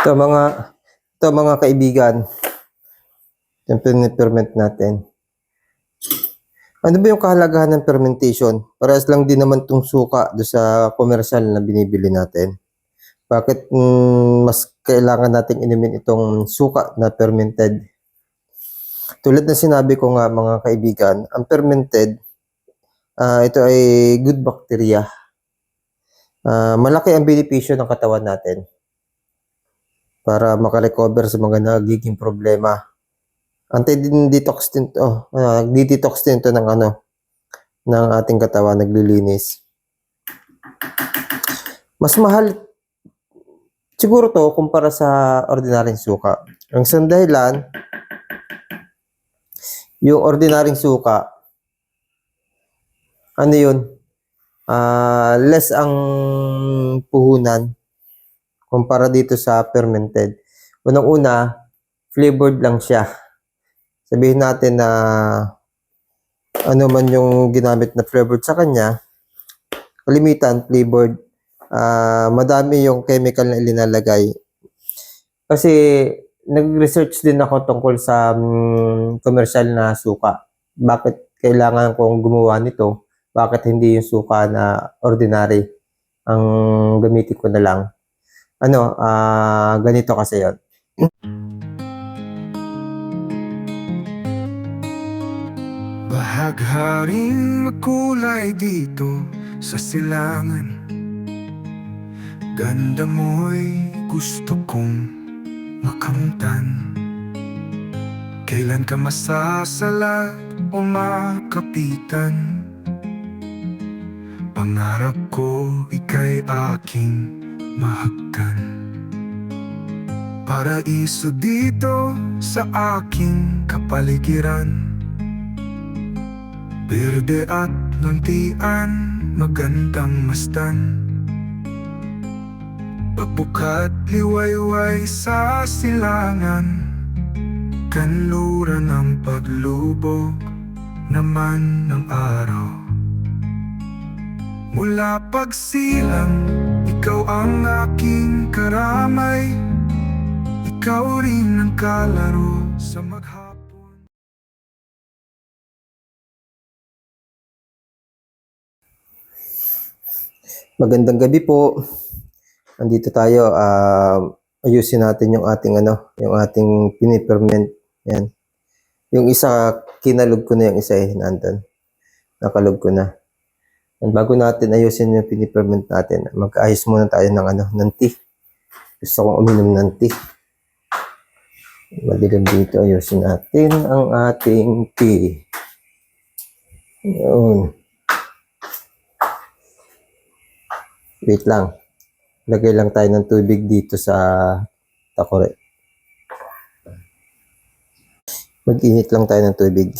Ito mga, ito mga kaibigan, yung ferment natin. Ano ba yung kahalagahan ng fermentation? Parehas lang din naman itong suka do sa komersyal na binibili natin. Bakit mas kailangan natin inumin itong suka na fermented? Tulad na sinabi ko nga mga kaibigan, ang fermented, ito ay good bacteria. Malaki ang benepisyo ng katawan natin para makarecover sa mga nagiging problema. Anti-detox din to. Nagdi-detox din to ng ng ating katawan, naglilinis. Mas mahal siguro to kumpara sa ordinaryong suka. Ang isang dahilan, yung ordinaryong suka, ano yun? Less ang puhunan kumpara dito sa fermented. Unang-una, flavored lang siya. Sabihin natin na ano man yung ginamit na flavored sa kanya, kalimitan flavored, madami yung chemical na ilinalagay. Kasi nag-research din ako tungkol sa commercial na suka. Bakit kailangan kong gumawa nito? Bakit hindi yung suka na ordinary ang gamitin ko na lang? Ganito kasi yon. Bahagharing makulay dito sa silangan. Ganda mo'y gusto kong makamtan. Kailan ka masasalat o makapitan? Pangarap ko ika'y aking mahagkan. Paraiso dito sa aking kapaligiran. Berde at lantian, magandang masdan. Pagbukat liwayway sa silangan. Kanluran ng paglubog naman ng araw. Mula pagsilang, ikaw ang aking karamay. Ikaw rin ang kalaro sa maghapon. Magandang gabi po. Andito tayo, ayusin natin yung ating yung ating piniferment. Yan. Yung isa kinalog ko na, yung isa nandun. Nakalog ko na. And bago natin ayusin yung piniferment natin, mag-ayos muna tayo ng tea. Gusto kong uminom ng tea. Madilim dito, ayusin natin ang ating tea. Yun. Wait lang. Lagay lang tayo ng tubig dito sa takore. Mag-init lang tayo ng tubig.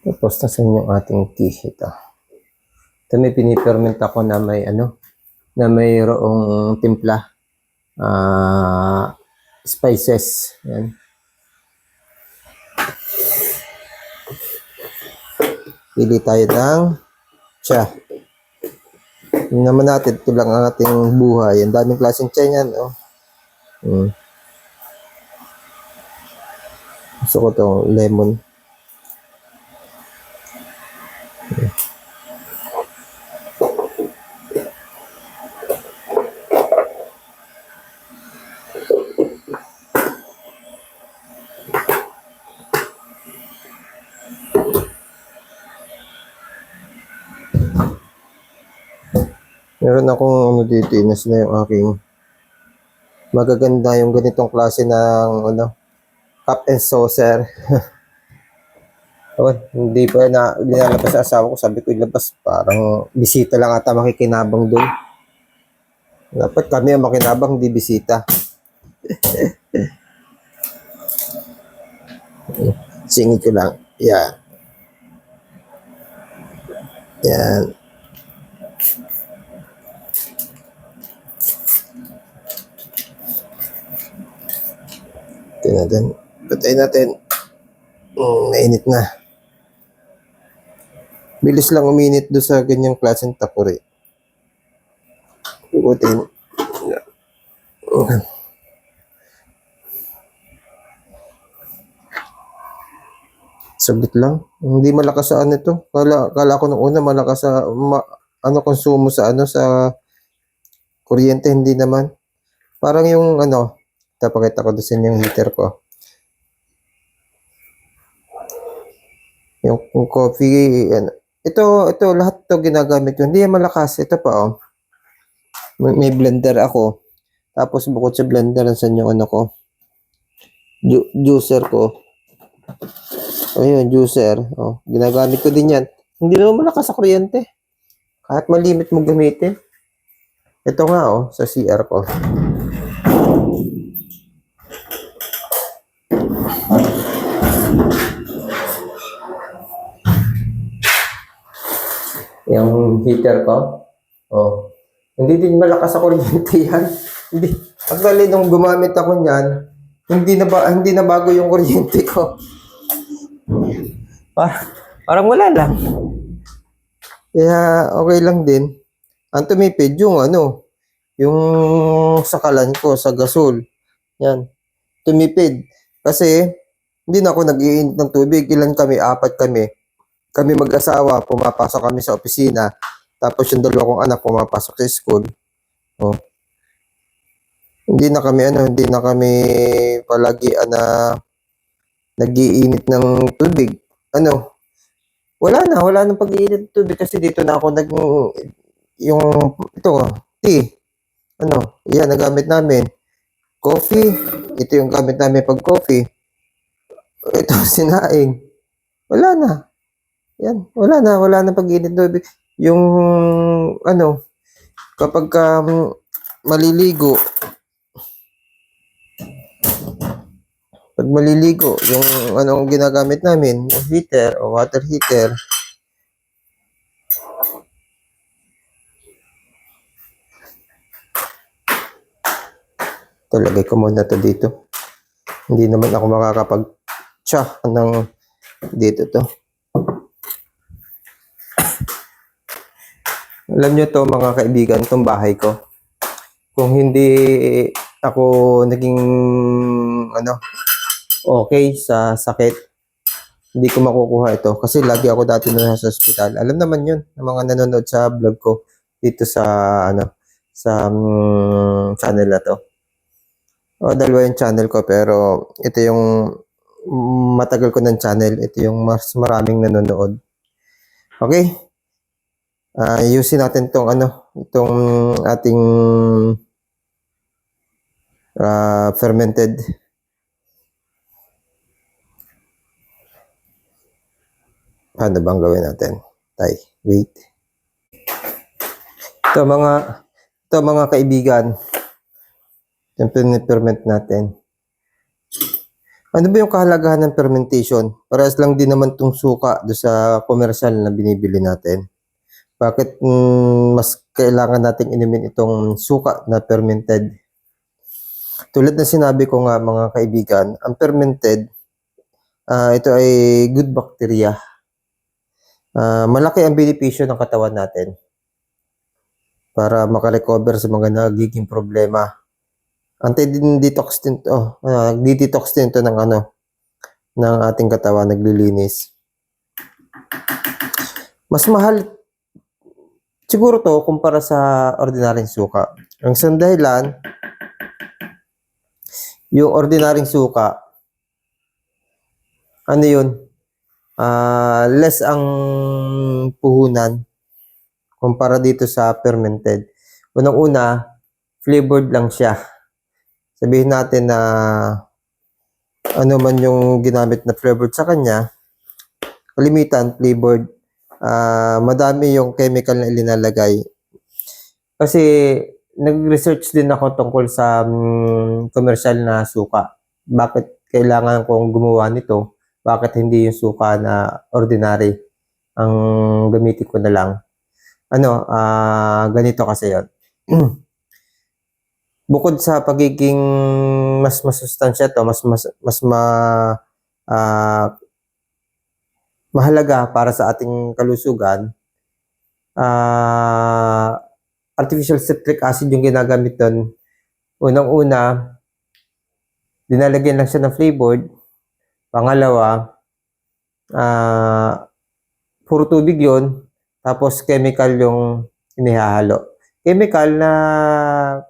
Tapos nasan yung ating tea ito. Ito may piniferment ako na may na mayroong timpla. Spices. Yan. Pili tayo ng tsa. Tingnan naman natin, ito lang ang ating buhay. Ang daming klaseng tsa yan. Gusto ko itong lemon. Meron akong dito, inas na yung aking magaganda yung ganitong klase ng cup and saucer. Hindi pa na nilalabas sa asawa ko. Sabi ko ilabas, parang bisita lang ata makikinabang doon. Dapat kami ang makinabang, di bisita. Singit ko lang. Yan. Yan. Ito natin. Patayin natin. Mainit na. Bilis lang uminit do sa ganyang klaseng takuri. Ikutin. Sabit lang. Hindi malakas sa ano ito. Kala ko nung una malakas sa konsumo sa sa kuryente, hindi naman. Parang yung tapakita ko doon yung heater ko. Yung coffee, ito lahat to ginagamit ko. Hindi yan malakas. Ito pa May blender ako. Tapos bukod sa blender, nasan yung ko? Juicer ko. Ayun, juicer. Ginagamit ko din yan. Hindi naman malakas sa kuryente. Kahit malimit mo gamitin. Ito nga sa CR ko. Yung heater ko. Hindi din malakas sa kuryente yan. Hindi. Actually, nung gumamit ako niyan, hindi na bago yung kuryente ko. Parang wala lang. Kaya okay lang din. Ang tumipid yung yung sakalan ko sa gasol. Yan. Tumipid. Kasi hindi na ako nag-iinit ng tubig. Ilan kami? 4 kami. Kami mag-asawa, pumapasok kami sa opisina. Tapos yung 2 kong anak pumapasok sa school. Hindi na kami palagi nag-iinit ng tubig. Wala nang pag-iinit ng tubig kasi dito na ako tea. Yan, nagamit namin. Coffee, ito yung gamit namin pag coffee. Ito, sinaing. Wala na. Yan, wala na pag-iinit ng tubig. Yung, kapag maliligo, yung anong ginagamit namin, yung heater o water heater. Ito, lagay ko muna to dito. Hindi naman ako makakapag-tsa ng dito to. Alam nyo to mga kaibigan, itong bahay ko. Kung hindi ako naging okay sa sakit, hindi ko makukuha ito. Kasi lagi ako dati na sa hospital. Alam naman yun, ng mga nanonood sa vlog ko dito sa channel na to. Dalawa yung channel ko, pero ito yung matagal ko ng channel. Ito yung mas maraming nanonood. Okay? Ayusin natin itong ating fermented. Paano bang gawin natin? Wait. Ito mga kaibigan. Yung ferment natin. Ano ba yung kahalagahan ng fermentation? Parehas lang din naman itong suka do sa commercial na binibili natin. Bakit mas kailangan nating inumin itong suka na fermented? Tulad na sinabi ko nga mga kaibigan, ang fermented, ito ay good bacteria. Malaki ang benepisyo ng katawan natin para makarecover sa mga nagiging problema. Anti-detox din to. Nagdi-detox din to ng ating katawan, naglilinis. Mas mahal siguro to kumpara sa ordinaryong suka. Ang isang dahilan, yung ordinaryong suka, less ang puhunan kumpara dito sa fermented. Unang-una, flavored lang siya. Sabihin natin na ano man yung ginamit na flavored sa kanya, kalimitan flavored. Madami yung chemical na ilinalagay. Kasi nag-research din ako tungkol sa commercial na suka. Bakit kailangan kong gumawa nito? Bakit hindi yung suka na ordinary ang gamitin ko na lang? Ganito kasi yun. Bukod sa pagiging mas masustansya to, mahalaga para sa ating kalusugan, artificial citric acid yung ginagamit doon. Unang-una, dinalagyan lang siya ng flavored. Pangalawa, puro tubig yun. Tapos chemical yung inihahalo. Chemical na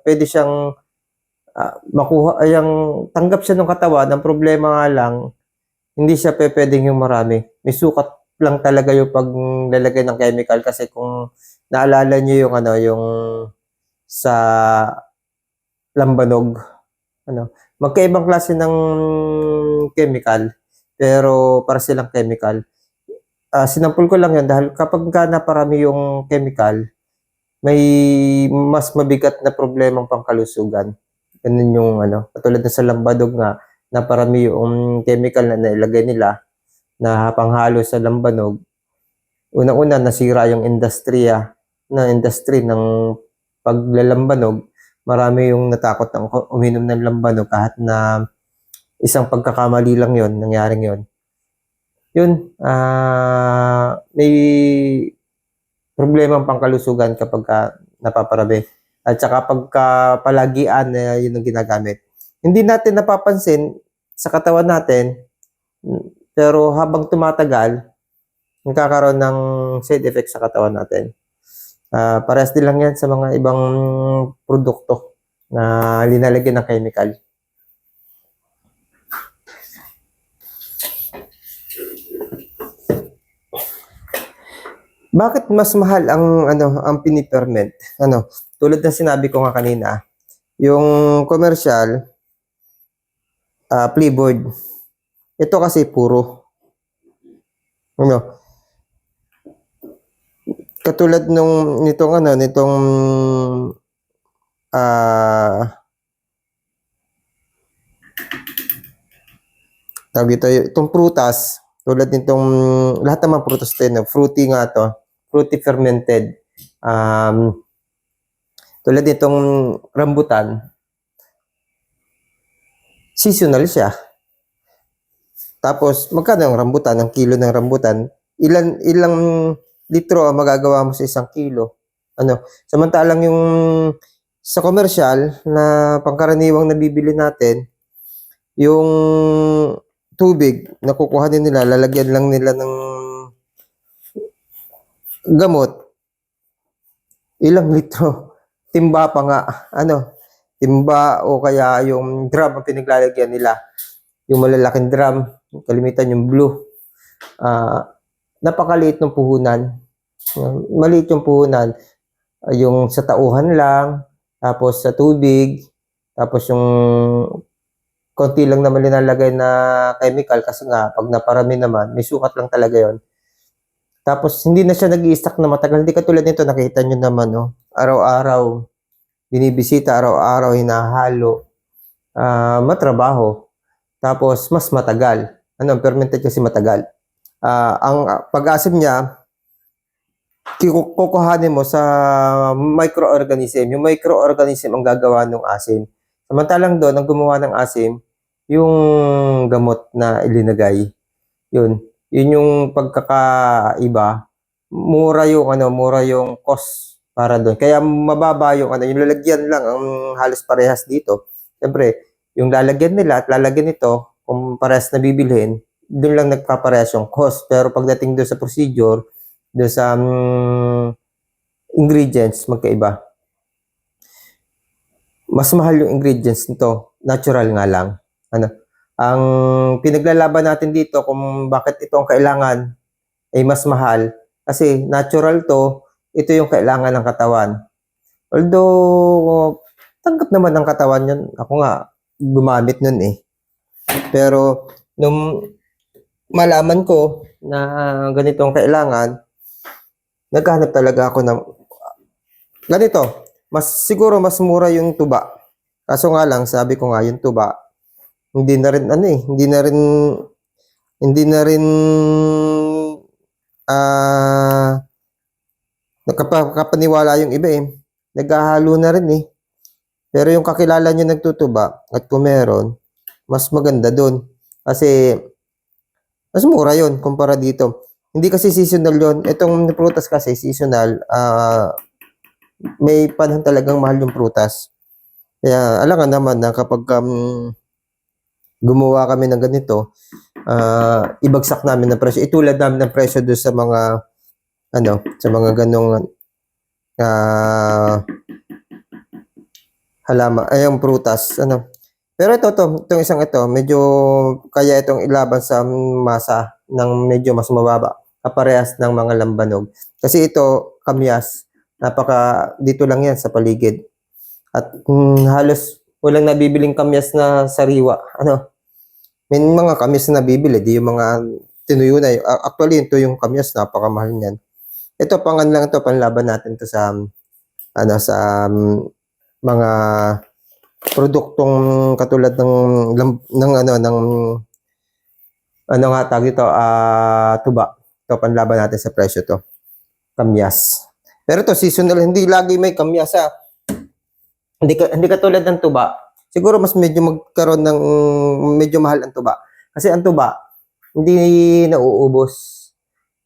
pwede siyang makuha, yung tanggap siya ng katawan. Ang problema nga lang, hindi siya pwedeng yung marami. May sukat lang talaga yung paglalagay ng chemical kasi kung naalala niyo yung yung sa lambanog, magkaibang klase ng chemical pero para silang chemical. Sinampol ko lang yun dahil kapag naparami yung chemical, may mas mabigat na problemang pangkalusugan. Ganun yung katulad na sa lambanog nga, naparami yung chemical na nailagay nila na panghalo sa lambanog. Unang-una, nasira yung industry ng paglalambanog. Marami yung natakot ng uminom ng lambanog kahit na isang pagkakamali lang yon, nangyaring yon. Yun, may problema ang pangkalusugan kapag napaparami. At saka pagka palagian na yun ang ginagamit. Hindi natin napapansin sa katawan natin, pero habang tumatagal, nagkakaroon ng side effects sa katawan natin. Parehas din lang yan sa mga ibang produkto na linalagyan ng chemical. Bakit mas mahal ang piniperment? Tulad ng sinabi ko nga kanina, yung commercial flavored. Ito kasi puro. Katulad nitong tawag ito, itong prutas, tulad nitong lahat ng mga prutas din, fruity nga to, fruity fermented. Tulad nitong rambutan, seasonal siya. Tapos, magkano ang rambutan? Ang kilo ng rambutan? Ilang litro ang magagawa mo sa isang kilo? Samantalang yung sa commercial na pangkaraniwang nabibili natin, yung tubig na kukuhanin nila, lalagyan lang nila ng gamot. Ilang litro? Timba pa nga. Timba o kaya yung drum ang pinaglalagyan nila. Yung malalaking drum, kalimitan yung blue. Napakaliit ng puhunan. Maliit yung puhunan. Yung sa tauhan lang, tapos sa tubig, tapos yung konti lang naman linalagay na chemical kasi nga pag naparami naman, may sukat lang talaga yon. Tapos hindi na siya nag-i-stack na matagal. Hindi katulad nito, nakita nyo naman, araw-araw, binibisita, araw-araw, hinahalo, matrabaho. Tapos mas matagal. Fermented kasi matagal. Ang pag-asim niya, kukuhanin mo sa microorganism. Yung microorganism ang gagawa ng asim. Samantalang doon, ang gumawa ng asim, yung gamot na ilinagay. Yun yung pagkakaiba. Mura yung cost para doon. Kaya mababa yung lalagyan lang ang halos parehas dito. Siyempre, yung lalagyan nila at lalagyan nito, kung parehas na bibilhin, doon lang nagpaparehas yung cost. Pero pagdating doon sa procedure, doon sa ingredients, magkaiba. Mas mahal yung ingredients nito. Natural nga lang. Ang pinaglalaban natin dito kung bakit ito ang kailangan ay mas mahal. Kasi natural to, ito yung kailangan ng katawan. Although, tanggap naman ng katawan yun. Ako nga, gumamit nun eh. Pero, nung malaman ko na ganito ang kailangan, naghahanap talaga ako ng ganito. Siguro mas mura yung tuba. Kaso nga lang, sabi ko nga, yung tuba, hindi na rin nakapaniwala yung iba eh. Naghahalo na rin eh. Pero yung kakilala nyo nagtutuba at kung meron, mas maganda dun. Kasi mas mura yun kumpara dito. Hindi kasi seasonal yon. Itong prutas kasi seasonal, may panahon talagang mahal yung prutas. Kaya alangan naman na kapag gumawa kami ng ganito, ibagsak namin ng presyo. Itulad namin ng presyo doon sa mga sa mga ganong halaman, ay yung prutas, Pero itong isang ito, medyo kaya itong ilaban sa masa ng medyo mas mababa, kaparehas ng mga lambanog. Kasi ito, kamyas, dito lang yan sa paligid. At halos walang nabibiling kamyas na sariwa. May mga kamyas na nabibili, di yung mga tinuyo na. Actually, ito yung kamyas, napakamahal niyan. Ito, lang ito, panlaban natin to sa, mga produktong katulad tuba. Ito, panlaban natin sa presyo to. Kamyas. Pero to seasonal, hindi lagi may kamyas, Hindi katulad ng tuba. Siguro mas medyo medyo mahal ang tuba. Kasi ang tuba, hindi nauubos.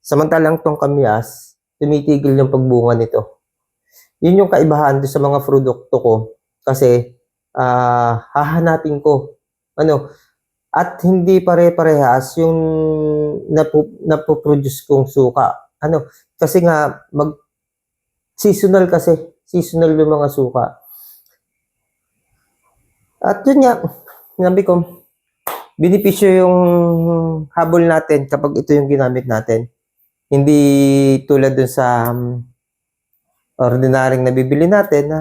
Samantalang tong kamyas, tumitigil yung pagbunga nito. Yun yung kaibahan doon sa mga produkto ko. Kasi, hahanapin ko. At hindi pare-parehas yung napoproduce kong suka. Kasi nga, seasonal kasi. Seasonal yung mga suka. At yun nga, sinabi ko, benepisyo yung habol natin kapag ito yung ginamit natin. Hindi tulad dun sa ordinaryong nabibili natin na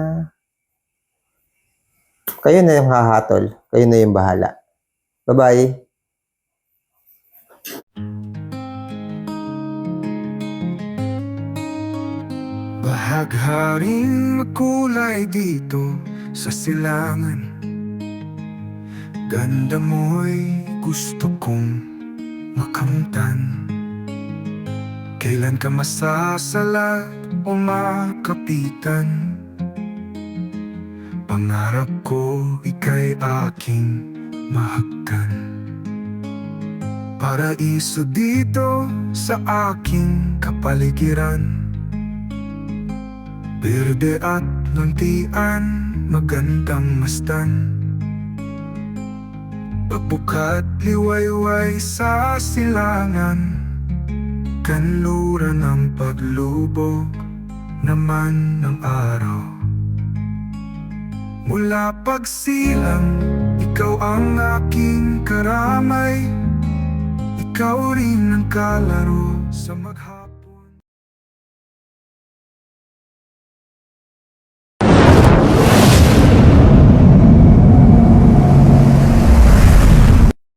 kayo na yung hahatol. Kayo na yung bahala. Bye-bye. Bahagharing makulay dito sa silangan. Ganda mo'y gusto kong makamtan. Kailan ka masasalat o makapitan? Pangarap ko ika'y aking mahagkan. Paraiso dito sa aking kapaligiran. Berde at lantian, magandang mastan. Pagbukat liwayway sa silangan. Kanluran ng paglubog naman ng araw. Mula pagsilang, ikaw ang aking karamay. Ikaw rin ang kalaro sa maghapon.